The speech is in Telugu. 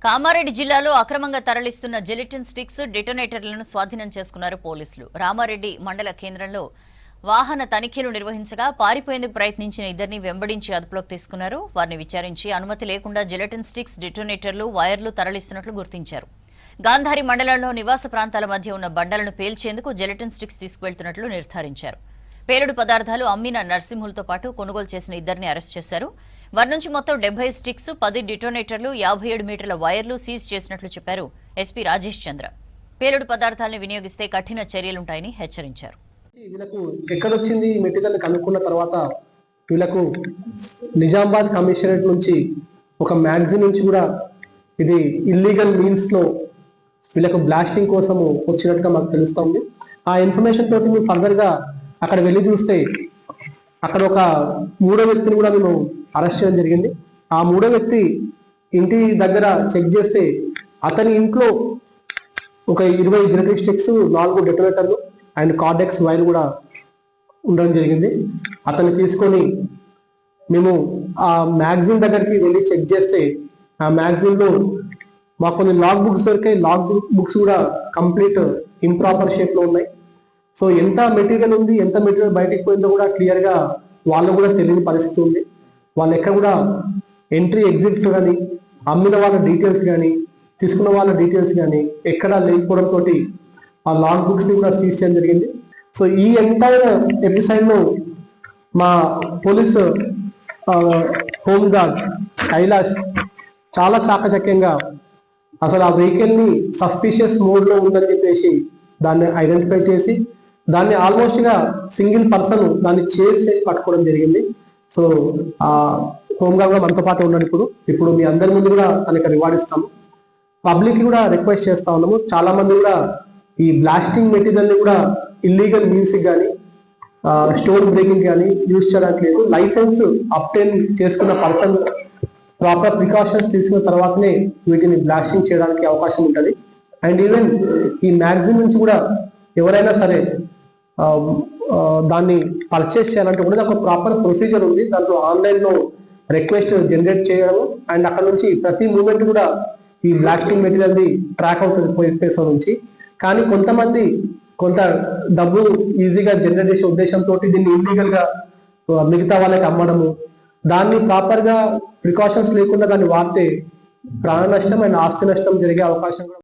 కామారెడ్డి జిల్లాలో అక్రమంగా తరలిస్తున్న జెలటిన్ స్టిక్స్ డిటోనేటర్లను స్వాధీనం చేసుకున్నారు పోలీసులు. రామారెడ్డి మండల కేంద్రంలో వాహన తనిఖీలు నిర్వహించగా పారిపోయేందుకు ప్రయత్నించిన ఇద్దరిని వెంబడించి అదుపులోకి తీసుకున్నారు. వారిని విచారించి అనుమతి లేకుండా జెలటిన్ స్టిక్స్, డిటోనేటర్లు, వైర్లు తరలిస్తున్నట్లు గుర్తించారు. గాంధారి మండలంలో నివాస ప్రాంతాల మధ్య ఉన్న బండలను పేల్చేందుకు జెలటిన్ స్టిక్స్ తీసుకువెళ్తున్నట్లు నిర్ధారించారు. పేలుడు పదార్థాలు అమ్మిన నర్సింహులతో పాటు కొనుగోలు చేసిన ఇద్దరిని అరెస్ట్ చేశారు. వారి నుంచి మొత్తం 70 స్టిక్స్, 10 డిటోనేటర్లు, 57 మీటర్ల వైర్లు సీజ్ చేసినట్లు చెప్పారు ఎస్పీ రాజేష్ చంద్ర. పేలుడు పదార్థాలను వినియోగిస్తే కఠిన చర్యలుంటాయని హెచ్చరించారు. వీళ్ళకు ఎక్కడొచ్చింది ఈ మెటీరియల్ కనుక్కున్న తర్వాత వీళ్ళకు నిజామాబాద్ కమిషనరేట్ నుంచి ఒక మ్యాగజైన్ నుంచి కూడా ఇది ఇల్లీగల్ మీన్స్ లో వీళ్ళకు బ్లాస్టింగ్ కోసము వచ్చినట్టుగా మాకు తెలుస్తోంది. ఆ ఇన్ఫర్మేషన్ తోటి మేము ఫర్దర్ గా అక్కడ వెళ్ళి చూస్తే అక్కడ ఒక మూడో వ్యక్తిని కూడా మేము అరెస్ట్ చేయడం జరిగింది. ఆ మూడో వ్యక్తి ఇంటి దగ్గర చెక్ చేస్తే అతని ఇంట్లో ఒక 20 జెలటిన్ స్టిక్స్, 4 డెటోనేటర్లు అండ్ కార్డెక్స్ వైర్ కూడా ఉండడం జరిగింది. అతన్ని తీసుకొని మేము ఆ మ్యాగజైన్ దగ్గరికి వెళ్ళి చెక్ చేస్తే ఆ మ్యాగజైన్ లో మాకు కొన్ని లాగ్ బుక్స్ దొరికాయి. లాగ్ బుక్స్ కూడా కంప్లీట్ ఇంప్రాపర్ షేప్ లో ఉన్నాయి. సో ఎంత మెటీరియల్ ఉంది, ఎంత మెటీరియల్ బయటకు పోయిందో కూడా క్లియర్ గా వాళ్ళు కూడా తెలియని పరిస్థితి ఉంది. వాళ్ళు ఎక్కడ కూడా ఎంట్రీ ఎగ్జిట్స్ కానీ, అమ్మిన వాళ్ళ డీటెయిల్స్ కానీ, తీసుకున్న వాళ్ళ డీటెయిల్స్ కానీ ఎక్కడా లేకపోవడంతో ఆ లాగ్ బుక్స్ ని కూడా సీజ్ చేయడం జరిగింది. సో ఈ ఎంటైర్ ఎపిసైడ్ లో మా పోలీస్ హోమ్ గార్డ్ కైలాష్ చాలా చాకచక్యంగా అసలు ఆ వెహికల్ ని సస్పిషియస్ మోడ్ లో ఉందని చెప్పేసి దాన్ని ఐడెంటిఫై చేసి దాన్ని ఆల్మోస్ట్ గా సింగిల్ పర్సన్ దాన్ని చేసి పట్టుకోవడం జరిగింది. సో ఆ హోమ్ గార్డ్ కూడా మనతో పాటు ఉన్నాడు. ఇప్పుడు మీ అందరి ముందు కూడా తనకి రివార్డ్ ఇస్తాము. పబ్లిక్ కూడా రిక్వెస్ట్ చేస్తా ఉన్నాము. చాలా మంది కూడా ఈ బ్లాస్టింగ్ మెటీరియల్ ని కూడా ఇల్లీగల్ మీన్స్ కానీ, స్టోన్ బ్రేకింగ్ కానీ యూజ్ చేయడానికి లేదు. లైసెన్స్ అప్టైన్ చేసుకున్న పర్సన్ ప్రాపర్ ప్రికాషన్స్ తీసుకున్న తర్వాతనే వీటిని బ్లాస్టింగ్ చేయడానికి అవకాశం ఉంటుంది. అండ్ ఈవెన్ ఈ మ్యాగజైన్ నుంచి కూడా ఎవరైనా సరే దాన్ని పర్చేస్ చేయాలంటే కూడా ఒక ప్రాపర్ ప్రొసీజర్ ఉంది. దాంట్లో ఆన్లైన్ లో రిక్వెస్ట్ జనరేట్ చేయడం అండ్ అక్కడ నుంచి ప్రతి మూమెంట్ కూడా ఈ బ్లాస్టింగ్ మెటీరియల్ ది ట్రాక్ అవుతుంది పోలీస్ నుంచి. కానీ కొంతమంది కొంత డబ్బు ఈజీగా జనరేట్ చేసే ఉద్దేశంతో దీన్ని ఇల్లీగల్ గా మిగతా వాళ్ళకి అమ్మడము, దాన్ని ప్రాపర్ గా ప్రికాషన్స్ లేకుండా దాన్ని వాడితే ప్రాణ నష్టం అండ్ ఆస్తి నష్టం జరిగే అవకాశం కూడా